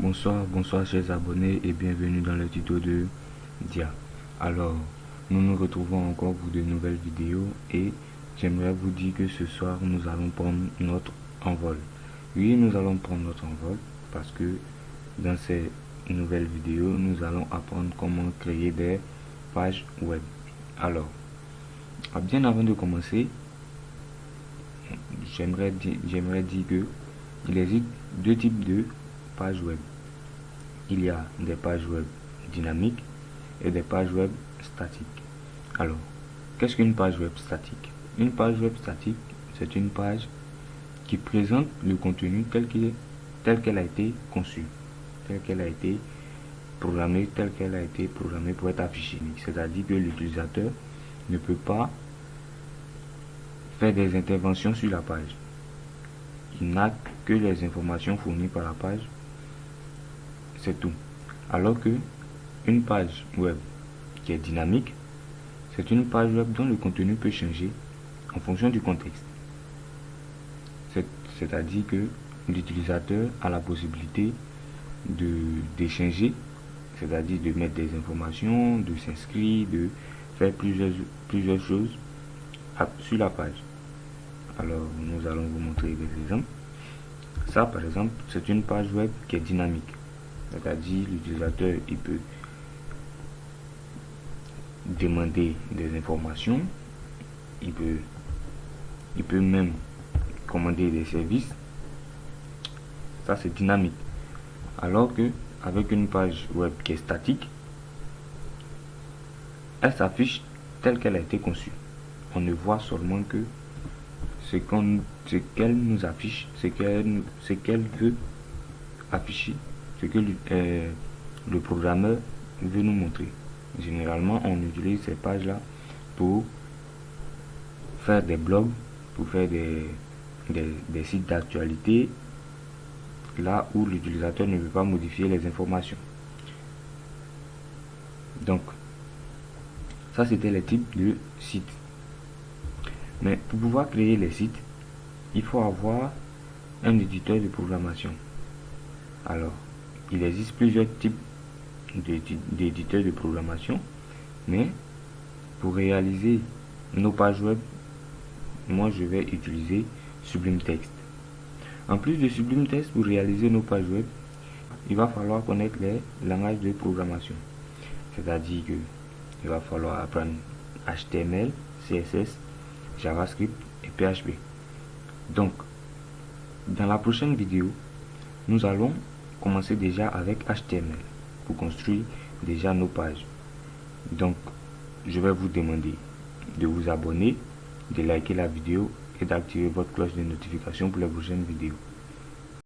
Bonsoir chers abonnés et bienvenue dans le tuto de Dia. Alors, nous nous retrouvons encore pour de nouvelles vidéos et j'aimerais vous dire que ce soir nous allons prendre notre envol. Oui, nous allons prendre notre envol parce que dans ces nouvelles vidéos, nous allons apprendre comment créer des pages web. Alors, bien avant de commencer, j'aimerais dire que il existe deux types de pages web. Il y a des pages web dynamiques et des pages web statiques. Alors, qu'est-ce qu'une page web statique? Une page web statique, c'est une page qui présente le contenu tel qu'elle a été conçue, tel qu'elle a été programmée pour être affichée. C'est-à-dire que l'utilisateur ne peut pas faire des interventions sur la page. Il n'a que les informations fournies par la page. C'est tout. Alors que une page web qui est dynamique, c'est une page web dont le contenu peut changer en fonction du contexte. C'est-à-dire que l'utilisateur a la possibilité d'échanger, c'est-à-dire de mettre des informations, de s'inscrire, de faire plusieurs choses sur la page. Alors, nous allons vous montrer des exemples. Ça, par exemple, c'est une page web qui est dynamique. C'est-à-dire, l'utilisateur, il peut demander des informations, il peut même commander des services. Ça, c'est dynamique. Alors que, avec une page web qui est statique, elle s'affiche telle qu'elle a été conçue. On ne voit seulement que ce qu'elle nous affiche, ce qu'elle veut afficher, ce que le programmeur veut nous montrer. Généralement, on utilise ces pages-là pour faire des blogs, pour faire des sites d'actualité, là où l'utilisateur ne veut pas modifier les informations. Donc, ça c'était les types de sites. Mais pour pouvoir créer les sites, il faut avoir un éditeur de programmation. Alors, il existe plusieurs types d'éditeurs de programmation, mais pour réaliser nos pages web, moi je vais utiliser Sublime Text. En plus de Sublime Text, pour réaliser nos pages web, il va falloir connaître les langages de programmation. C'est-à-dire que il va falloir apprendre HTML, CSS, JavaScript et PHP. Donc, dans la prochaine vidéo, nous allons commencer déjà avec HTML pour construire déjà nos pages. Donc, je vais vous demander de vous abonner, de liker la vidéo et d'activer votre cloche de notification pour les prochaines vidéos.